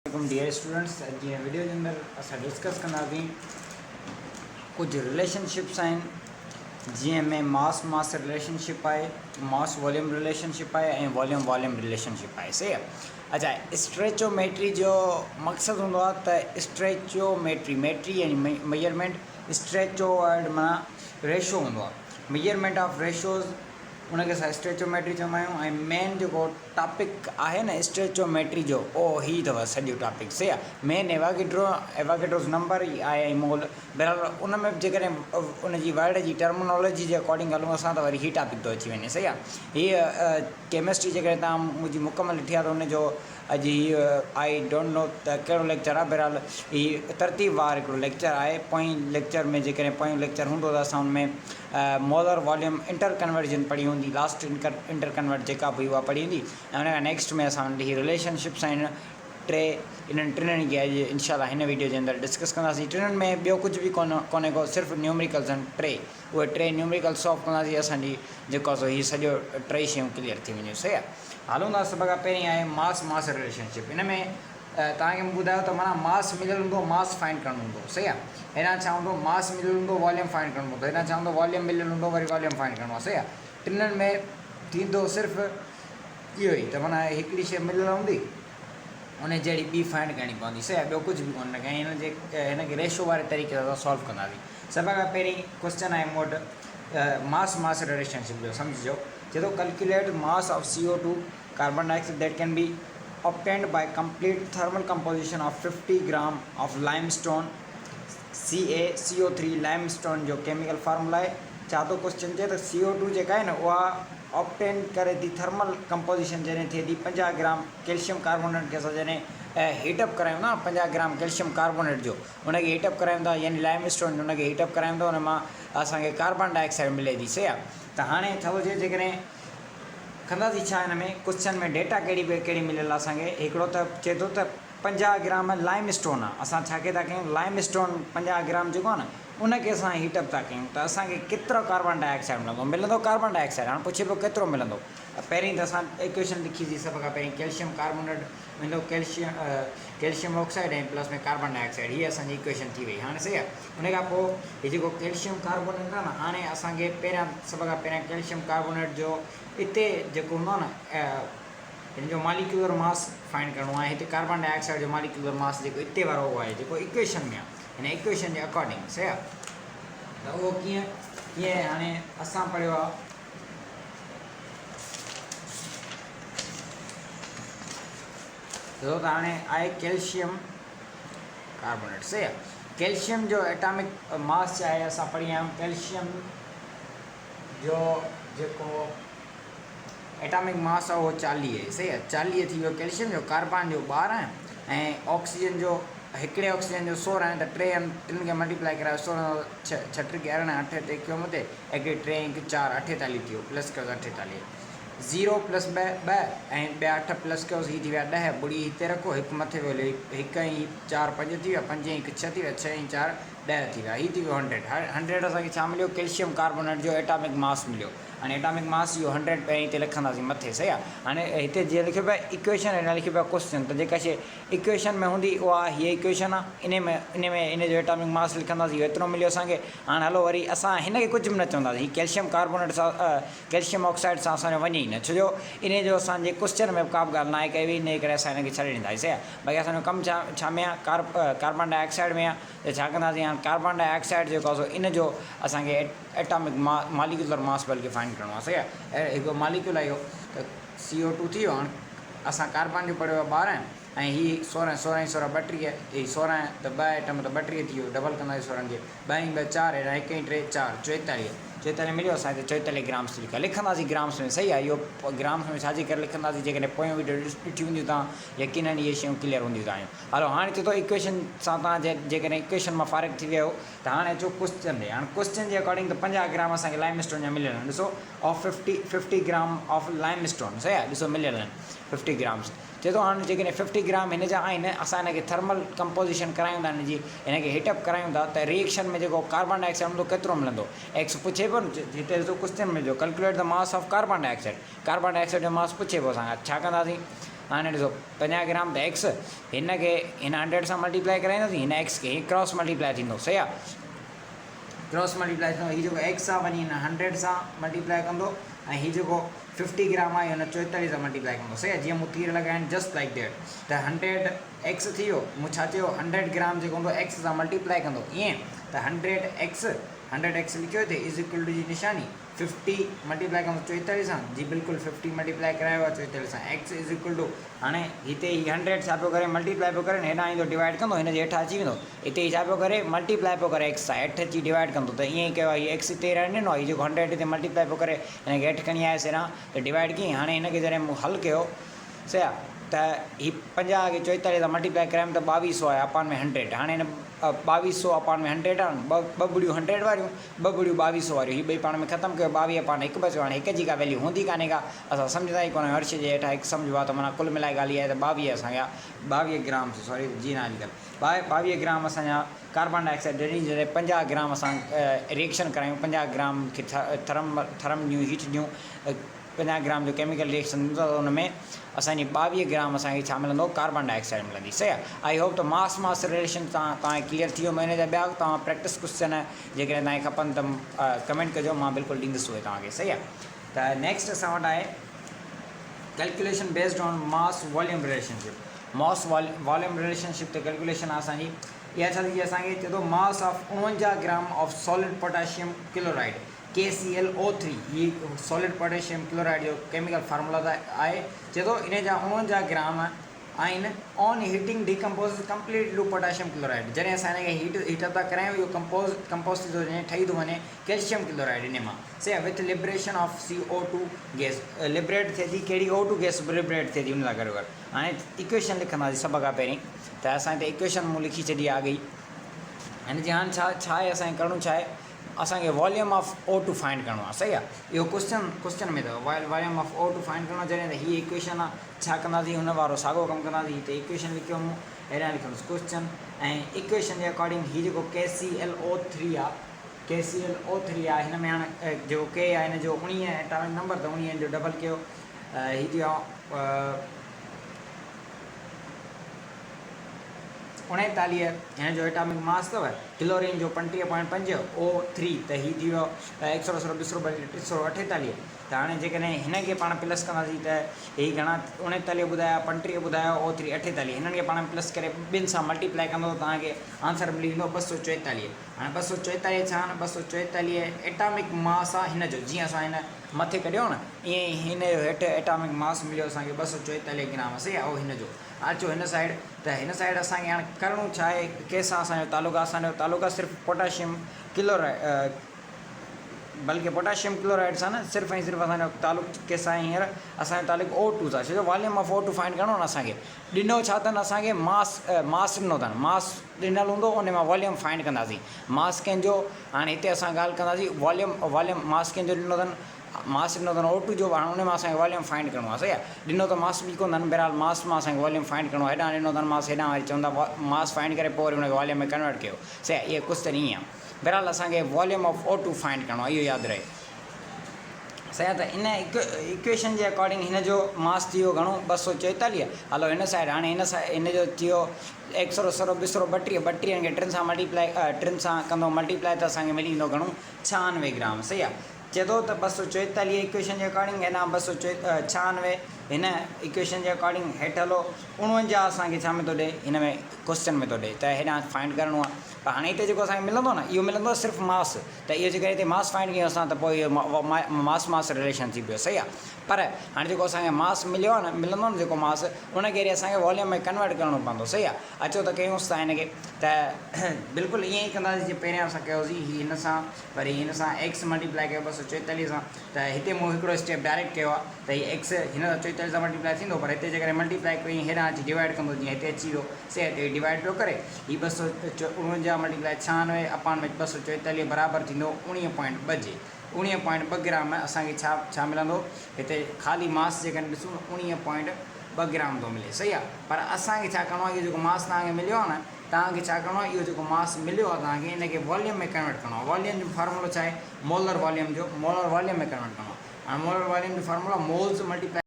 Dear students, जी video के अंदर असां डिस्कस कंदासीं कुछ रिलेशनशिप्स आहिनि जंहिंमें मास रिलेशनशिप आहे, मास वॉल्यूम रिलेशनशिप आहे ऐं वॉल्यूम रिलेशनशिप आहे। सही आहे। अच्छा, स्ट्रेचोमेट्री जो मक़सदु हूंदो आहे त स्ट्रेचोमेट्री यानी मेजरमेंट, स्ट्रेचो वर्ड माना रेशो हूंदो आहे, मेजरमेंट ऑफ रेशोज़ उनखे असां स्ट्रेचोमेट्री चवंदा आहियूं। ऐं मेन जेको टॉपिक आहे न स्ट्रेचोमेट्री जो उहो ही अथव सॼो टॉपिक। सही आहे। मेन एवागेड्रोस नंबर ई आहे ऐं मोल। बहरहाल उन में जेकॾहिं उनजी वर्ड जी टर्मिनोलॉजी जे अकॉर्डिंग हलूं असां त वरी ही टॉपिक थो अची वञे। सही आहे। हीअ केमिस्ट्री जेकॾहिं तव्हां मुंहिंजी मुकमल ॾिठी आहे त उनजो अॼु हीअ आई डोंट नो त कहिड़ो लेक्चर आहे। बहरहाल हीअ तरतीब वार हिकिड़ो लेक्चर आहे। पोइ लेक्चर में जेकॾहिं पोयों लेक्चर हूंदो त असां हुन में मोलर वॉल्यूम इंटर कन्वर्जन पढ़ी हूंदी, लास्ट इंटर कन्वर्ट जेका बि हुआ पढ़ी हूंदी। ऐं उन खां नेक्स्ट में असां हीअ रिलेशनशिप्स आहिनि टे, इन्हनि टिनि खे अॼु इनशाला हिन वीडियो जे अंदरि डिस्कस कंदासीं। टिनि में ॿियो कुझु बि कोन्हे को, सिर्फ़ु न्यूमरिकल्स आहिनि टे। उहे टे न्यूमरिकल सॉल्व कंदासीं, असांजी जेको आहे सो हीअ सॼो टे शयूं क्लियर थी वञे। सही आहे। हलूं था। सभ खां पहिरीं आहे मास रिलेशनशिप। हिन में तव्हांखे मूं ॿुधायो त माना मास मिलियलु हूंदो, मास फाइंड करिणो हूंदो। सही आहे। हिन छा हूंदो, मास मिलियलु हूंदो, वॉल्यूम फाइंड करिणो हूंदो। हिन छा हूंदो, वॉल्यूम मिलियलु हूंदो, वरी वॉल्यूम फाइंड करिणो आहे। सही आहे। टिनि में थींदो सिर्फ़ु इहो ई त माना हिकिड़ी शइ मिलियलु हूंदी, उन जहिड़ी ॿी फाइंड करणी पवंदी। सही आहे। ॿियो कुझु बि कोन्हे। ऐं हिनखे रेशो वारे तरीक़े सां सॉल्व कंदासीं। सभ खां पहिरीं क्वेश्चन आहे मूं वटि मास रिलेशनशिप जो, सम्झिजो। चए थो calculate mass of CO2 carbon dioxide that can be obtained by complete thermal composition of 50 gram of limestone CaCO3 limestone जो केमिकल फार्मूला आहे। छा थो क्वेश्चन चए त CO2 जेका आहे न उहा ऑप्टेन करे थी थर्मल कंपोजिशन जॾहिं थिए थी 50 ग्राम कैल्शियम कार्बोनेट खे असां जॾहिं हीटअप करायूं था 50 ग्राम कैल्शियम कार्बोनेट जो, उनखे हीटअप करायूं था यानी लाइमस्टोन उनखे हीटअप करायूं था, उन मां असांखे कार्बन डाइऑक्साइड मिले थी। सही आहे। त हाणे छा थो चए, जेकॾहिं कंदासीं छा हिन में क्वेश्चन में डेटा कहिड़ी मिलियल आहे असांखे। हिकिड़ो त चए थो त 50 ग्राम लाइम स्टोन आहे। असां छा था कयूं, लाइम स्टोन 50 ग्राम जेको आहे न उनखे असां हीटअप था कयूं त असांखे केतिरो कार्बन डाइऑक्साइड मिलंदो कार्बन डाइऑक्साइड। हाणे पुछे पियो केतिरो मिलंदो। पहिरीं त असां इक्वेशन लिखीसीं सभ खां पहिरीं, कैल्शियम कार्बोनेट मिलंदो कैल्शियम ऑक्साइड ऐं प्लस में कार्बन डाइऑक्साइड। हीअ असांजी इक्वेशन थी वई। हाणे सही आहे। उन खां पोइ हीअ जेको कैल्शियम कार्बोनेट आहे न, हाणे असांखे पहिरियां सभ खां पहिरियां कैल्शियम कार्बोनेट जो हिते जेको हूंदो आहे न हिन जो मालिक्यूलर मास फाइंड करिणो आहे। हिते कार्बन डाइऑक्साइड जो मालिक्यूलर मास जेको हिते वारो उहो आहे जेको इक्वेशन में आहे, हिन इक्वेशन जे अकॉर्डिंग। सही आहे। त उहो कीअं हाणे असां पढ़ियो आहे त हाणे आहे कैल्शियम कार्बोनेट। सही आहे। कैल्शियम जो एटॉमिक मास छा आहे, असां पढ़ी आया आहियूं। कैल्शियम जो जेको एटॉमिक मास आहे उहो 40 आहे। सही आहे। 40 थी वियो कैल्शियम जो। कार्बन जो 12 ऐं ऑक्सीजन जो हिकिड़े ऑक्सीजन जो 16 आहे। त टिनि खे मल्टीप्लाई करायो, 16 6 टे 11 8 टे कयो मथे, हिकिड़े 3 1 4 48 थी वियो, प्लस कयो 48, 0 प्लस 2 ऐं ॿिया 8 प्लस कयोसि, हीअ थी विया 10, ॿुड़ी हिते रखो, हिकु मथे वियो, हिकु ऐं 4 5 थी विया, 5 ऐं 1 6 थी विया, 6 ऐं 4 10 थी विया, हीअ थी वियो 100 असांखे छा मिलियो, कैल्शियम कार्बोनेट जो एटॉमिक मास मिलियो। हाणे एटॉमिक मास इहो 100 पहिरीं हिते लिखंदासीं मथे। सही आहे। हाणे हिते जीअं लिखियो पियो आहे इक्वेशन, हिन लिखियो पियो आहे क्वेश्चन, त जेका शइ इक्वेशन में हूंदी उहा हीअ इक्वेशन आहे। इन जो एटॉमिक मास लिखंदासीं, एतिरो मिलियो असांखे। हाणे हलो वरी असां हिनखे कुझु बि न चवंदासीं, कैल्शियम कार्बोनेट सां कैल्शियम ऑक्साइड सां असांजो वञे ई न, छो जो इन जो असांजे क्वेश्चन में काब ॻाल्हि न आहे कई वई, इन करे असां हिनखे छॾे ॾींदासीं। सही आहे। बाक़ी असांजो कमु छा में आहे, कार्बन डाइऑक्साइड में आहे। त छा कंदासीं, हाणे कार्बन डाइऑक्साइड जेको आहे सो इन जो असांखे एटॉमिक मालिक्यूलर मास बल्कि फाइंड करिणो आहे। सही आहे। हिकिड़ो मालिक्यूल आहे इहो त CO2 थी वियो। हाणे असां कार्बन जो पढ़ियो आहे 12 ऐं हीअ 16 16 ऐं 16 32, हीअ 16 त 2 आइटम त 32 थी वियो, डबल कंदासीं 16 खे, 2 ऐं 2 4 ऐं 1 ऐं 3 4 44 मिलियो। असां हिते 44 ग्राम्स लिखंदासीं ग्राम्स में। सही आहे। इहो ग्राम्स में छाजे करे लिखंदासीं, जेकॾहिं पोयों वीडियो ॾिठी हूंदियूं तव्हां यकीननि इहे शयूं क्लियर हूंदियूं तव्हांजूं। हलो हाणे चए थो इक्वेशन सां तव्हां जेकॾहिं इक्वेशन मां फ़ारिग़ थी वियो त हाणे अचो क्वेश्चन ते। हाणे क्वेश्चन जे अकॉर्डिंग त 50 ग्राम असांखे लाइमस्टोन जा मिलियल आहिनि। ॾिसो ऑफ 50 ग्राम ऑफ लाइमस्टोन। सही आहे। ॾिसो मिलियल आहिनि 50 ग्राम्स। चए थो हाणे जेकॾहिं 50 ग्राम हिन जा आहिनि, असां हिनखे थर्मल कंपोजिशन करायूं था, हिनखे हीटअप करायूं था, त रिएक्शन में जेको कार्बन डाइऑक्साइड हूंदो केतिरो मिलंदो। एक्स पुछे पियो न, हिते ॾिसो क्वेश्चन में जो calculate the mass of carbon dioxide जो मास पुछे पियो। असां छा कंदासीं, हाणे ॾिसो 50 ग्राम त एक्स हिन खे हिन 100 सां मल्टीप्लाई कराईंदासीं, हिन एक्स खे क्रॉस मल्टीप्लाई थींदो, सही आहे, क्रॉस मल्टीप्लाई थींदो, हीउ जेको एक्स आहे वञी हिन 100 सां मल्टीप्लाई कंदो ऐं हीउ जेको 50 ग्राम आहे हिन 44 सां मल्टीप्लाई कंदो, सही आहे, जीअं मूं तीर लॻाया आहिनि जस्ट लाइक दैट। त 100 एक्स थी वियो, मूं छा चयो 100 ग्राम जेको हूंदो एक्स सां मल्टीप्लाई कंदो, ईअं त 100 एक्स लिखियो हिते इज़ इक्वल टू जी निशानी 50 मल्टीप्लाई कंदो 44 सां, जी बिल्कुलु 50 मल्टीप्लाई करायो आहे 44 सां, एक्स इज़ इक्वल टू, हाणे हिते ही 100 छा पियो करे मल्टीप्लाई पियो करे, हेॾां ईंदो डिवाइड कंदो, हिन जे हेठां अची वेंदो, हिते ही छा पियो करे मल्टीप्लाई पियो करे एक्स सां, हेठि अची डिवाइड कंदो, त ईअं ई कयो आहे, हीउ एक्स हिते रहणु ॾिनो, हीउ जेको 100 हिते मल्टीप्लाई पियो करे हिन खे हेठि खणी आयसि हेॾां त डिवाइड कयईं, हाणे हिन खे जॾहिं मूं हल कयो, सही आहे, त हीउ 50 खे 44 सां मल्टीप्लाई करायमि त 2200 आहे अपान में 100, हाणे हिन 2200 अपान में 100 आहे, ॿ ॿुड़ियूं 100 वारियूं, ॿ ॿुड़ियूं 2200 वारियूं, हीउ ॿई पाण में ख़तमु कयो, 22 अपान 1 बचियो, हाणे हिक जी का वैल्यू हूंदी कान्हे का, असां सम्झंदा ई कोन, हर्ष जे हेठां हिकु सम्झो आहे त माना कुल मिलाए ॻाल्हि आहे त 22 असांजा 22 ग्राम, सॉरी जी न हली करे 22 ग्राम असांजा कार्बन डाइऑक्साइड जॾहिं 50 ग्राम असां रिएक्शन करायूं, 50 ग्राम खे थर्म ॾियूं, हीट ॾियूं, 50 ग्राम जो केमिकल रिएक्शन हूंदो त हुन में असांजी 22 ग्राम असांखे छा मिलंदो, कार्बन डाइऑक्साइड मिलंदी, सही आहे। आई होप त मास रिलेशन तव्हांखे क्लियर थी वियो, महीने जा ॿिया तव्हां प्रैक्टिस क्वेश्चन जेकॾहिं तव्हांखे खपनि त कमेंट कजो, मां बिल्कुलु ॾींदुसि उहे तव्हांखे, सही आहे। त नेक्स्ट असां वटि आहे calculation based on mass volume relationship, mass volume relationship ते कैलकुलेशन आहे असांजी, इहा छा थी असांखे चए थो mass of 49 gram of solid potassium chloride KClO3, ही सॉलिड पोटेशियम क्लोराइड जो केमिकल फार्मूला आहे, चए थो इन जा 49 ग्राम आहिनि on heating decompose complete to potassium chloride, जॾहिं असां हिन खे हीटअप था करायूं इहो कंपोज थी थो वञे, ठही थो वञे कैल्शियम क्लोराइड इन मां, सही आहे, with liberation of CO2 gas, liberate थिए थी कहिड़ी O2 गैस लिबरेट थिए थी उन सां गॾु। हाणे इक्वेशन लिखंदासीं सभ खां पहिरीं, त असां हिते इक्वेशन मूं लिखी छॾी आहे अॻई, हिन जी हाणे छा आहे असांखे करिणो छा आहे, असांखे वॉल्यूम ऑफ O2 फाइंड करिणो आहे, सही आहे, इहो क्वेश्चन में अथव, वॉल्यूम ऑफ O2 फाइंड करिणो आहे, जॾहिं त हीअ इक्वेशन आहे छा कंदासीं हुन वारो साॻियो कमु कंदासीं, हिते इक्वेशन लिखियो मूं, हेॾां लिखंदुसि क्वेश्चन, ऐं इक्वेशन जे अकॉर्डिंग हीअ जेको KClO3 आहे, हिन में हाणे जेको K आहे हिन जो 19 एटॉमिक नंबर, त 19 जो डबल कयो, हीअ थी वियो 39, हिन जो एटॉमिक मास अथव क्लोरीन जो 35.5 O3, त हीअ थी वियो 100 त हाणे जेकॾहिं हिन खे पाण प्लस कंदासीं त हीअ घणा 39 ॿुधाया, 35 ॿुधाया, O3 48, हिननि खे पाण प्लस करे ॿिनि सां मल्टीप्लाई कंदो त तव्हांखे आंसर मिली वेंदो 244। हाणे 244 छा न, 244 एटॉमिक मास आहे हिन जो, जीअं असां हिन मथे कढियो न ईअं ई हिन जो हेठि एटॉमिक मास मिलियो असांखे 244 ग्राम, सही आहे, उहो हिन जो। अचो हिन साइड, त हिन साइड असांखे हाणे करिणो छा आहे, कंहिंसां असांजो तालुक़ु आहे, असांजो तालुक़ु आहे सिर्फ़ु पोटेशियम क्लोराइड, बल्कि पोटेशियम क्लोराइड सां न, सिर्फ़ु ऐं सिर्फ़ु असांजो तालुक़ु कंहिंसां आहे, हींअर असांजो तालुक़ु O2 सां, छो जो वॉल्यूम ऑफ O2 फाइंड करिणो न असांखे, ॾिनो छा अथनि असांखे मास ॾिनो अथनि, मास ॾिनल हूंदो उन मां वॉल्यूम फाइंड कंदासीं, मास कंहिंजो, हाणे हिते असां ॻाल्हि कंदासीं वॉल्यूम मास कंहिंजो ॾिनो अथनि, मास ॾिनो अथनि O2 जो, हाणे उन मां असांखे वॉल्यूम फाइंड करिणो आहे, सही आहे, ॾिनो त मास बि कोन अथनि, बहरहाल मास मां असांखे वॉल्यूम फाइंड करिणो आहे, हेॾां ॾिनो अथनि मास, हेॾां वरी चवंदा मास फाइंड करे पोइ वरी हुनखे वॉल्यूम में कन्वर्ट कयो, सही आहे, इहे कुझु त ईअं आहे, बहरहाल असांखे वॉल्यूम ऑफ O2 फाइंड करिणो आहे, इहो यादि रहे, सही आहे। त इन इक्वेशन जे अकॉर्डिंग हिन जो मास थी वियो घणो 244, हलो हिन साइड, हाणे हिन जो थी वियो 100 खे टिनि सां मल्टीप्लाई, टिनि सां कंदो मल्टीप्लाई, त असांखे मिली वेंदो घणो 96 ग्राम, सही आहे, चए थो त 244 इक्वेशन जे अकॉर्डिंग, हेॾां 296 हिन इक्वेशन जे अकॉर्डिंग, हेठि हलो 49 असांखे छा में थो ॾिए, हिन में क्वेश्चन में थो ॾिए, त हेॾां फाइंड करिणो आहे, त हाणे हिते जेको असांखे मिलंदो न, इहो मिलंदो सिर्फ़ु मास, त इहो जेकर हिते मास फाइंड कयूं असां, त पोइ इहो मास रिलेशन थी पियो, सही आहे, पर हाणे जेको असांखे मास मिलियो आहे न, मिलंदो न जेको मास, उनखे वरी असांखे वॉल्यूम में कन्वर्ट करिणो पवंदो, सही आहे, अचो त कयूंसि था हिनखे, त बिल्कुलु ईअं ई कंदासीं जीअं पहिरियां असां कयोसीं, हिन सां वरी हिन सां एक्स मल्टीप्लाई कयो 244 सां, त हिते मूं हिकिड़ो स्टेप डायरेक्ट कयो आहे, त हीअ एक्स हिन सां 44 सां मल्टीप्लाई थींदो, पर हिते जेकॾहिं मल्टीप्लाई कई हेॾां अची डिवाइड कंदो, जीअं हिते अची वियो, सही, हिते डिवाइड पियो करे, हीअ 249 मल्टीप्लाई 96 अपान में 244 बराबरि थींदो 19.2 जे, 19.2 ग्राम असांखे छा मिलंदो, हिते ख़ाली मास जेकॾहिं ॾिसूं 19.2 ग्राम थो मिले, सही आहे, पर असांखे छा करिणो आहे, इहो जेको मास तव्हांखे मिलियो आहे न, तव्हांखे छा करिणो आहे, इहो जेको मास मिलियो आहे तव्हांखे, इनखे वॉल्यूम में कन्वर्ट करिणो आहे, वॉल्यूम जो फार्मूलो छा आहे, मोलर वॉल्यूम में कन्वर्ट करिणो आहे, हाणे मोलर वॉल्यूम जो फार्मूला मोल्स मल्टीप्लाई